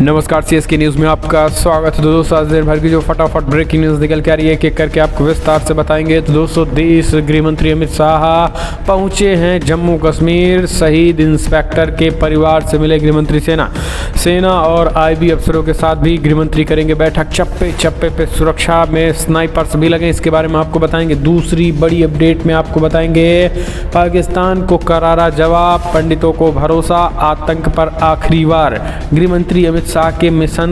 नमस्कार, CSK news में आपका स्वागत है। दोस्तों, आज दिन भर की जो फटाफट ब्रेकिंग न्यूज़ निकल के आ रही है, एक एक करके आपको विस्तार से बताएंगे। तो दोस्तों, देश गृह मंत्री अमित शाह पहुंचे हैं जम्मू कश्मीर। शहीद इंस्पेक्टर के परिवार से मिले गृह मंत्री। सेना और आईबी अफसरों के साथ भी गृह मंत्री करेंगे बैठक। चप्पे चप्पे पे सुरक्षा में स्नाइपर्स भी लगे, इसके बारे में आपको बताएंगे। दूसरी बड़ी अपडेट में आपको बताएंगे पाकिस्तान को करारा जवाब, पंडितों को भरोसा, आतंक पर आखिरी बार। गृह मंत्री अमित शाह के मिशन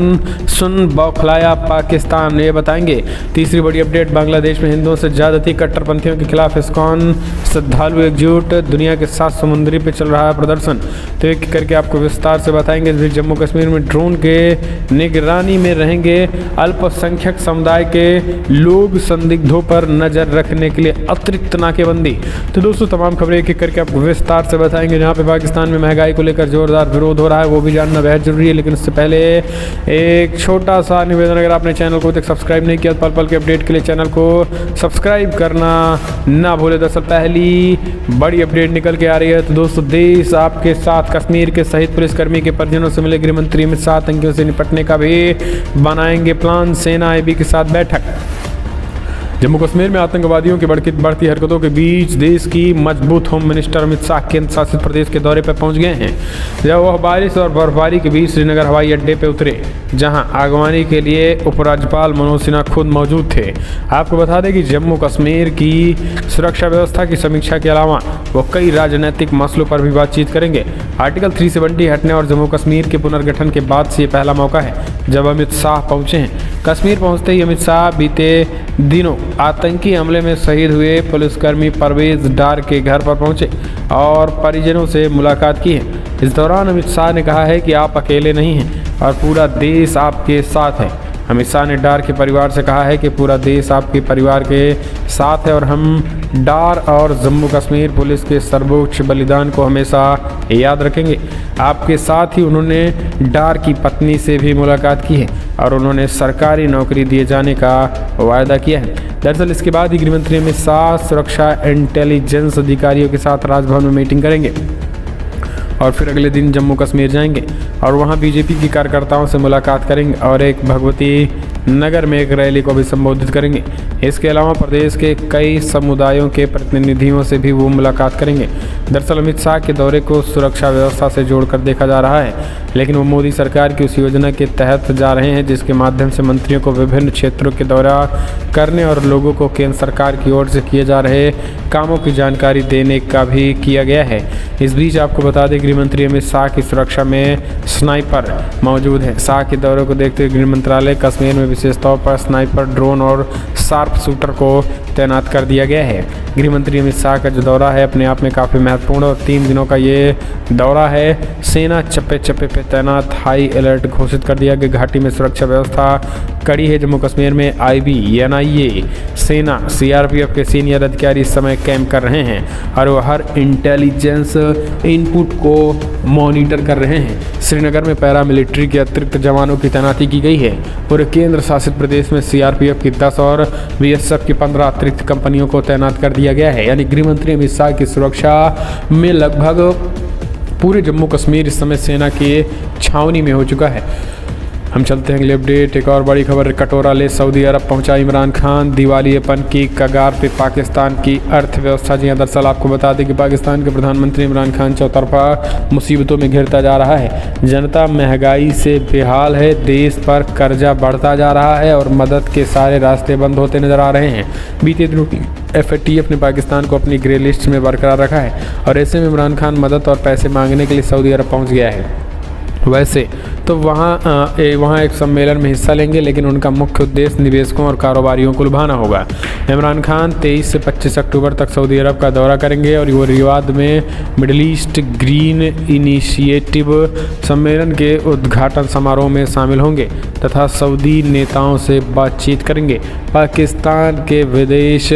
सुन बौखलाया पाकिस्तान, ये बताएंगे। तीसरी बड़ी अपडेट, बांग्लादेश में हिंदुओं से ज्यादती, कट्टरपंथियों के खिलाफ इस्कॉन श्रद्धालु एकजुट, दुनिया के 7 समुद्री पे चल रहा है प्रदर्शन। तो एक करके आपको विस्तार से बताएंगे। जम्मू कश्मीर में ड्रोन के निगरानी में रहेंगे अल्पसंख्यक समुदाय के लोग, संदिग्धों पर नजर रखने के लिए अतिरिक्त नाकेबंदी। तो दोस्तों, तमाम खबरें एक एक करके आपको विस्तार से बताएंगे। जहाँ पे पाकिस्तान में महंगाई को लेकर जोरदार विरोध हो रहा है, वो भी जानना बेहद जरूरी है। लेकिन उससे पहले एक छोटा सा निवेदन, अगर आपने चैनल को तक सब्सक्राइब नहीं किया तो पल पल के अपडेट के लिए चैनल को सब्सक्राइब करना ना भूले। दरअसल पहली बड़ी अपडेट निकल के आ रही है। तो दोस्तों, देश आपके साथ, कश्मीर के शहीद पुलिसकर्मी के परिजनों से मिले गृह मंत्री अमित शाह। आतंकियों से निपटने का भी बनाएंगे प्लान, सेना आईबी के साथ बैठक। जम्मू कश्मीर में आतंकवादियों की बढ़ती हरकतों के बीच देश की मजबूत होम मिनिस्टर अमित शाह केंद्र शासित प्रदेश के दौरे पर पहुंच गए हैं। जब वह बारिश और बर्फबारी के बीच श्रीनगर हवाई अड्डे पर उतरे, जहां आगवानी के लिए उपराज्यपाल मनोज सिन्हा खुद मौजूद थे। आपको बता दें कि जम्मू कश्मीर की सुरक्षा व्यवस्था की समीक्षा के अलावा वो कई राजनीतिक मसलों पर भी बातचीत करेंगे। आर्टिकल 370 हटने और जम्मू कश्मीर के पुनर्गठन के बाद से ये पहला मौका है जब अमित शाह पहुंचे हैं। कश्मीर पहुंचते ही अमित शाह बीते दिनों आतंकी हमले में शहीद हुए पुलिसकर्मी परवेज डार के घर पर पहुंचे और परिजनों से मुलाकात की है। इस दौरान अमित शाह ने कहा है कि आप अकेले नहीं हैं और पूरा देश आपके साथ है। अमित शाह ने डार के परिवार से कहा है कि पूरा देश आपके परिवार के साथ है और हम डार और जम्मू कश्मीर पुलिस के सर्वोच्च बलिदान को हमेशा याद रखेंगे। आपके साथ ही उन्होंने डार की पत्नी से भी मुलाकात की है और उन्होंने सरकारी नौकरी दिए जाने का वायदा किया है। दरअसल इसके बाद ही गृहमंत्री अमित शाह सुरक्षा इंटेलिजेंस अधिकारियों के साथ राजभवन में मीटिंग करेंगे और फिर अगले दिन जम्मू कश्मीर जाएंगे और वहां बीजेपी की कार्यकर्ताओं से मुलाकात करेंगे और एक भगवती नगर में एक रैली को भी संबोधित करेंगे। इसके अलावा प्रदेश के कई समुदायों के प्रतिनिधियों से भी वो मुलाकात करेंगे। दरअसल अमित शाह के दौरे को सुरक्षा व्यवस्था से जोड़कर देखा जा रहा है, लेकिन वो मोदी सरकार की उस योजना के तहत जा रहे हैं जिसके माध्यम से मंत्रियों को विभिन्न क्षेत्रों के दौरा करने और लोगों को केंद्र सरकार की ओर से किए जा रहे कामों की जानकारी देने का भी किया गया है। इस बीच आपको बता दें, गृह मंत्री अमित शाह की सुरक्षा में स्नाइपर मौजूद है। शाह के दौरे को देखते हुए गृह मंत्रालय कश्मीर में विशेष तौर पर स्नाइपर, ड्रोन और शार्प शूटर को तैनात कर दिया गया है। गृह मंत्री अमित शाह का जो दौरा है अपने आप में काफ़ी महत्वपूर्ण और 3 दिनों का ये दौरा है। सेना चप्पे चप्पे पे तैनात, हाई अलर्ट घोषित कर दिया गया। घाटी में सुरक्षा व्यवस्था कड़ी है। जम्मू कश्मीर में आईबी, एनआईए, सेना, सीआरपीएफ के सीनियर अधिकारी इस समय कैंप कर रहे हैं और वो हर इंटेलिजेंस इनपुट को मॉनिटर कर रहे हैं। श्रीनगर में पैरामिलिट्री के अतिरिक्त जवानों की तैनाती की गई है। पूरे केंद्र शासित प्रदेश में सीआरपीएफ की 10 और बीएसएफ की 15 अतिरिक्त कंपनियों को तैनात कर दिया गया है। यानी गृह मंत्री अमित शाह की सुरक्षा में लगभग पूरे जम्मू कश्मीर इस समय सेना की छावनी में हो चुका है। हम चलते हैं अगले अपडेट। एक और बड़ी खबर, कटोरा ले सऊदी अरब पहुंचा इमरान खान, दिवालियेपन की कगार पे पाकिस्तान की अर्थव्यवस्था। जी हाँ, दरअसल आपको बता दें कि पाकिस्तान के प्रधानमंत्री इमरान खान चौतरफा मुसीबतों में घिरता जा रहा है। जनता महंगाई से बेहाल है, देश पर कर्जा बढ़ता जा रहा है और मदद के सारे रास्ते बंद होते नजर आ रहे हैं। बीते दिनों FATF ने पाकिस्तान को अपनी ग्रे लिस्ट में बरकरार रखा है और ऐसे में इमरान खान मदद और पैसे मांगने के लिए सऊदी अरब पहुँच गया है। वैसे तो वहाँ एक सम्मेलन में हिस्सा लेंगे, लेकिन उनका मुख्य उद्देश्य निवेशकों और कारोबारियों को लुभाना होगा। इमरान खान 23 से 25 अक्टूबर तक सऊदी अरब का दौरा करेंगे और वो रियाद में मिडिल ईस्ट ग्रीन इनिशिएटिव सम्मेलन के उद्घाटन समारोह में शामिल होंगे तथा सऊदी नेताओं से बातचीत करेंगे। पाकिस्तान के विदेश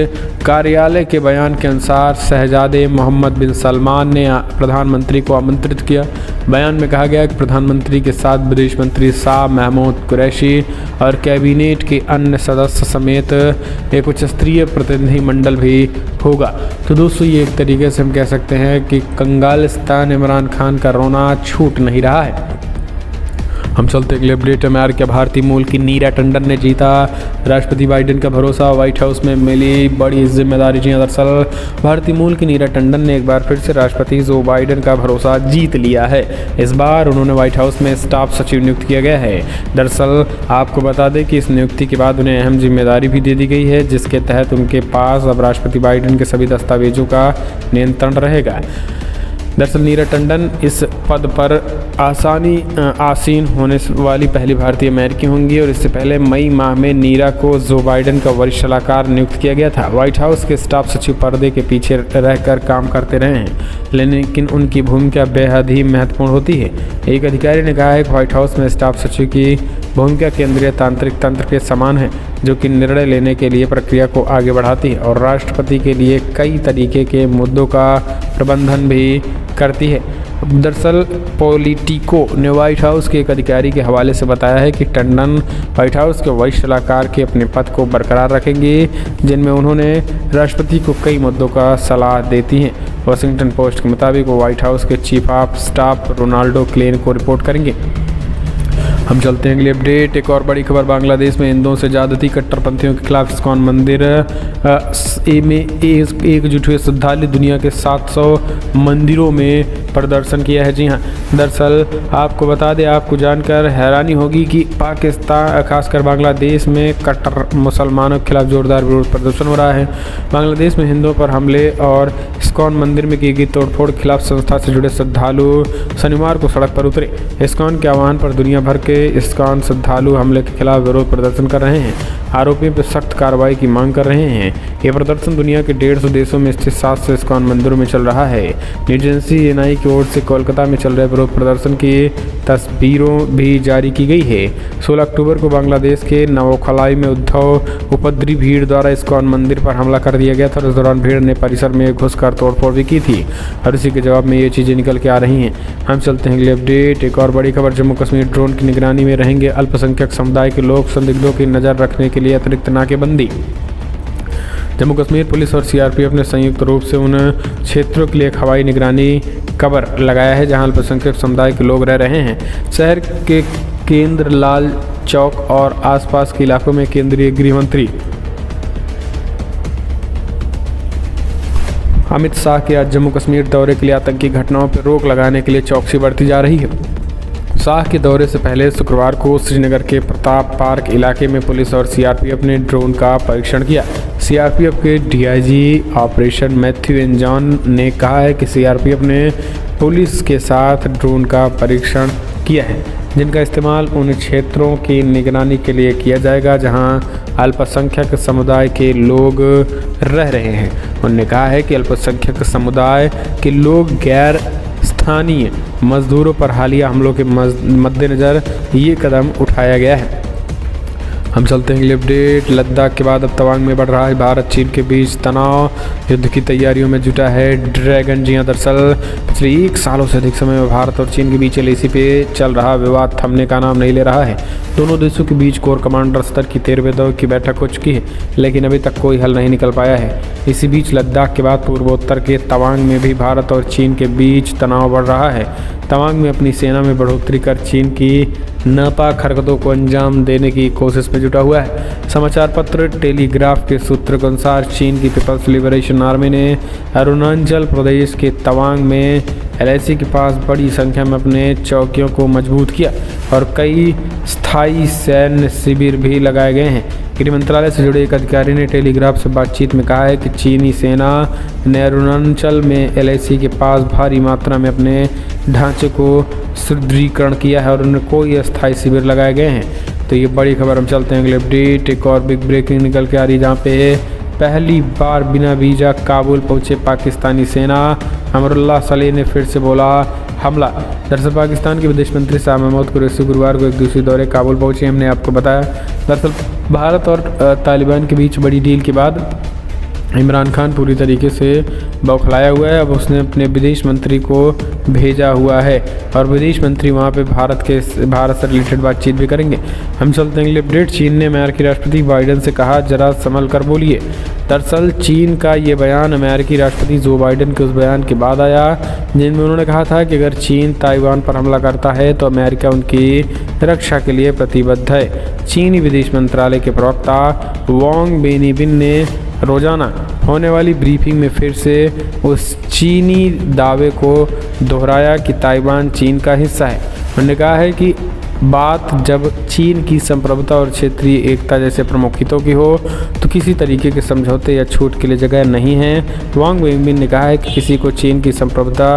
कार्यालय के बयान के अनुसार शहजादे मोहम्मद बिन सलमान ने प्रधानमंत्री को आमंत्रित किया। बयान में कहा गया कि प्रधानमंत्री के साथ विदेश मंत्री शाह महमूद कुरैशी और कैबिनेट के अन्य सदस्य समेत एक उच्च स्तरीय प्रतिनिधि मंडल भी होगा। तो दोस्तों, ये एक तरीके से हम कह सकते हैं कि कंगालिस्तान इमरान खान का रोना छूट नहीं रहा है। हम चलते अगले अपडेट में। के भारतीय मूल की नीरा टंडन ने जीता राष्ट्रपति बाइडेन का भरोसा, व्हाइट हाउस में मिली बड़ी जिम्मेदारी। जी दरअसल भारतीय मूल की नीरा टंडन ने एक बार फिर से राष्ट्रपति जो बाइडेन का भरोसा जीत लिया है। इस बार उन्होंने व्हाइट हाउस में स्टाफ सचिव नियुक्त किया गया है। दरअसल आपको बता दें कि इस नियुक्ति के बाद उन्हें अहम जिम्मेदारी भी दे दी गई है, जिसके तहत उनके पास अब राष्ट्रपति बाइडेन के सभी दस्तावेजों का नियंत्रण रहेगा। दरअसल नीरा टंडन इस पद पर आसीन होने वाली पहली भारतीय अमेरिकी होंगी और इससे पहले मई माह में नीरा को जो बाइडेन का वरिष्ठ सलाहकार नियुक्त किया गया था। व्हाइट हाउस के स्टाफ सचिव पर्दे के पीछे रहकर काम करते रहे हैं, लेकिन उनकी भूमिका बेहद ही महत्वपूर्ण होती है। एक अधिकारी ने कहा है कि व्हाइट हाउस में स्टाफ सचिव की भूमिका केंद्रीय तांत्रिक तंत्र के समान है, जो कि निर्णय लेने के लिए प्रक्रिया को आगे बढ़ाती है और राष्ट्रपति के लिए कई तरीके के मुद्दों का प्रबंधन भी करती है। दरअसल पॉलिटिको ने व्हाइट हाउस के एक अधिकारी के हवाले से बताया है कि टंडन व्हाइट हाउस के वरिष्ठ सलाहकार के अपने पद को बरकरार रखेंगे, जिनमें उन्होंने राष्ट्रपति को कई मुद्दों का सलाह देती हैं। वाशिंगटन पोस्ट के मुताबिक वो व्हाइट हाउस के chief of staff Ronald Klain को रिपोर्ट करेंगे। हम चलते हैं अगली अपडेट। एक और बड़ी खबर, बांग्लादेश में हिंदुओं से ज्यादती, कट्टरपंथियों के खिलाफ इस्कॉन मंदिर में एकजुट हुए श्रद्धालु दुनिया के 700 मंदिरों में प्रदर्शन किया है। जी हाँ, दरअसल आपको बता दें, आपको जानकर हैरानी होगी कि पाकिस्तान खासकर बांग्लादेश में कट्टर मुसलमानों के खिलाफ जोरदार विरोध प्रदर्शन हो रहा है। बांग्लादेश में हिंदुओं पर हमले और इस्कॉन मंदिर में की गई तोड़फोड़ के खिलाफ संस्था से जुड़े श्रद्धालु शनिवार को सड़क पर उतरे। इस्कॉन के आह्वान पर दुनिया भर के इस्कॉन श्रद्धालु हमले के खिलाफ विरोध प्रदर्शन कर रहे हैं, आरोपियों पर सख्त कार्रवाई की मांग कर रहे हैं। ये प्रदर्शन दुनिया के 150 देशों में स्थित 700 इस्कॉन मंदिरों में चल रहा है। न्यूजेंसी एनआई की ओर से कोलकाता में चल रहे विरोध प्रदर्शन की तस्वीरों भी जारी की गई है। 16 अक्टूबर को बांग्लादेश के नवोखलाई में उपद्रवी भीड़ द्वारा इस्कॉन मंदिर पर हमला कर दिया गया था और इस दौरान भीड़ ने परिसर में घुसकर तोड़फोड़ भी की थी और इसी के जवाब में ये चीज़ें निकल के आ रही हैं। हम चलते हैं अगले अपडेट। एक और बड़ी खबर, जम्मू कश्मीर ड्रोन की निगरानी में रहेंगे अल्पसंख्यक समुदाय के लोग, संदिग्धों की नज़र रखने के लिए अतिरिक्त नाकेबंदी। जम्मू कश्मीर पुलिस और सीआरपीएफ ने संयुक्त रूप से उन क्षेत्रों के लिए एक हवाई निगरानी कवर लगाया है जहां अल्पसंख्यक समुदाय के लोग रह रहे हैं। शहर के केंद्र लाल चौक और आसपास के इलाकों में केंद्रीय गृह मंत्री अमित शाह के आज जम्मू कश्मीर दौरे के लिए आतंकी घटनाओं पर रोक लगाने के लिए चौकसी बढ़ती जा रही है। शाह के दौरे से पहले शुक्रवार को श्रीनगर के प्रताप पार्क इलाके में पुलिस और सीआरपीएफ ने ड्रोन का परीक्षण किया। सीआरपीएफ के DIG operation Matthew N John ने कहा है कि सीआरपीएफ ने पुलिस के साथ ड्रोन का परीक्षण किया है, जिनका इस्तेमाल उन क्षेत्रों की निगरानी के लिए किया जाएगा जहां अल्पसंख्यक समुदाय के लोग रह रहे हैं। उन्होंने कहा है कि अल्पसंख्यक समुदाय के लोग गैर स्थानीय मजदूरों पर हालिया हमलों के मद्देनज़र ये कदम उठाया गया है। हम चलते हैं अगले अपडेट। लद्दाख के बाद अब तवांग में बढ़ रहा है भारत चीन के बीच तनाव, युद्ध की तैयारियों में जुटा है ड्रैगन। जी हाँ, दरअसल पिछले 1 सालों से अधिक समय में भारत और चीन के बीच एलएसी पे चल रहा विवाद थमने का नाम नहीं ले रहा है। दोनों देशों के बीच कोर कमांडर स्तर की 13वें दौर की बैठक हो चुकी है, लेकिन अभी तक कोई हल नहीं निकल पाया है। इसी बीच लद्दाख के बाद पूर्वोत्तर के तवांग में भी भारत और चीन के बीच तनाव बढ़ रहा है। तवांग में अपनी सेना में बढ़ोतरी कर चीन की नापाक हरकतों को अंजाम देने की कोशिश में जुटा हुआ है। समाचार पत्र टेलीग्राफ के सूत्र के अनुसार चीन की पीपल्स लिबरेशन आर्मी ने अरुणाचल प्रदेश के तवांग में एलएसी के पास बड़ी संख्या में अपने चौकियों को मजबूत किया और कई स्थायी सैन्य शिविर भी लगाए गए हैं। गृह मंत्रालय से जुड़े एक अधिकारी ने टेलीग्राफ से बातचीत में कहा है कि चीनी सेना ने अरुणाचल में एलएसी के पास भारी मात्रा में अपने ढांचे को सुदृढ़ीकरण किया है और उन्हें कोई अस्थायी शिविर लगाए गए हैं। तो ये बड़ी खबर। हम चलते हैं अगले अपडेट। एक और बिग ब्रेकिंग निकल के आ रही, जहाँ पे पहली बार बिना वीज़ा काबुल पहुंचे पाकिस्तानी सेना, अमरुल्लाह सलेह ने फिर से बोला हमला। दरअसल पाकिस्तान के विदेश मंत्री शाह महमूद कुरैशी गुरुवार को एक दूसरे दौरे काबुल पहुंचे। हमने आपको बताया, दरअसल भारत और तालिबान के बीच बड़ी डील के बाद इमरान खान पूरी तरीके से बौखलाया हुआ है। अब उसने अपने विदेश मंत्री को भेजा हुआ है और विदेश मंत्री वहां पे भारत से रिलेटेड बातचीत भी करेंगे। हम चलते हैं अगले अपडेट। चीन ने अमेरिकी राष्ट्रपति बाइडेन से कहा, जरा संभल कर बोलिए। दरअसल चीन का ये बयान अमेरिकी राष्ट्रपति जो बाइडेन के उस बयान के बाद आया जिनमें उन्होंने कहा था कि अगर चीन ताइवान पर हमला करता है तो अमेरिका उनकी रक्षा के लिए प्रतिबद्ध है। चीनी विदेश मंत्रालय के प्रवक्ता वांग बेनिबिन ने रोजाना होने वाली ब्रीफिंग में फिर से उस चीनी दावे को दोहराया कि ताइवान चीन का हिस्सा है। उन्होंने कहा है कि बात जब चीन की संप्रभुता और क्षेत्रीय एकता जैसे प्रमुख हितों की हो तो किसी तरीके के समझौते या छूट के लिए जगह नहीं है। वांग वेंबिन ने कहा है कि किसी को चीन की संप्रभुता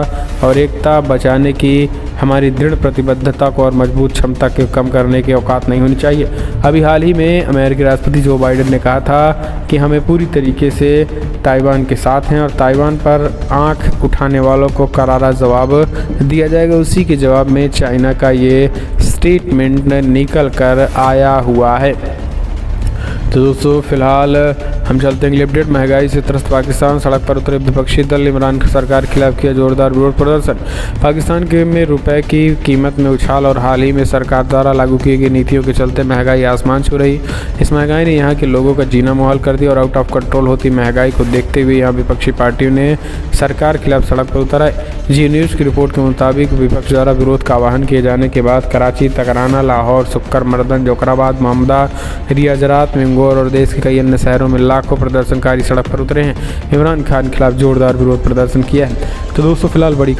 और एकता बचाने की हमारी दृढ़ प्रतिबद्धता को और मजबूत क्षमता के कम करने की औकात नहीं होनी चाहिए। अभी हाल ही में अमेरिकी राष्ट्रपति जो बाइडेन ने कहा था कि हमें पूरी तरीके से ताइवान के साथ हैं और ताइवान पर आंख उठाने वालों को करारा जवाब दिया जाएगा। उसी के जवाब में चाइना का ये स्टेटमेंट निकल कर आया हुआ है। तो दोस्तों फिलहाल हम चलते हैं अगले अपडेट। महंगाई से त्रस्त पाकिस्तान, सड़क पर उतरे विपक्षी दल, इमरान सरकार के खिलाफ किया जोरदार विरोध प्रदर्शन। पाकिस्तान के में रुपए की कीमत में उछाल और हाल ही में सरकार द्वारा लागू की गई नीतियों के चलते महंगाई आसमान छू रही। इस महंगाई ने यहाँ के लोगों का जीना मुहाल कर दिया और आउट ऑफ कंट्रोल होती महंगाई को देखते हुए यहाँ विपक्षी पार्टियों ने सरकार के खिलाफ सड़क पर उतर आए। जी न्यूज़ की रिपोर्ट के मुताबिक विपक्ष द्वारा विरोध का आह्वान किए जाने के बाद कराची, तकराना, लाहौर, सुक्कर, मर्दन, जोकराबाद, मोहम्मदा, रियाजरात, मेंगोर और देश के कई अन्य शहरों में लाखों प्रदर्शनकारी सड़क पर उतरे हैं। इमरान खान के खिलाफ जोरदार विरोध प्रदर्शन किया है। तो दोस्तों फिलहाल बड़ी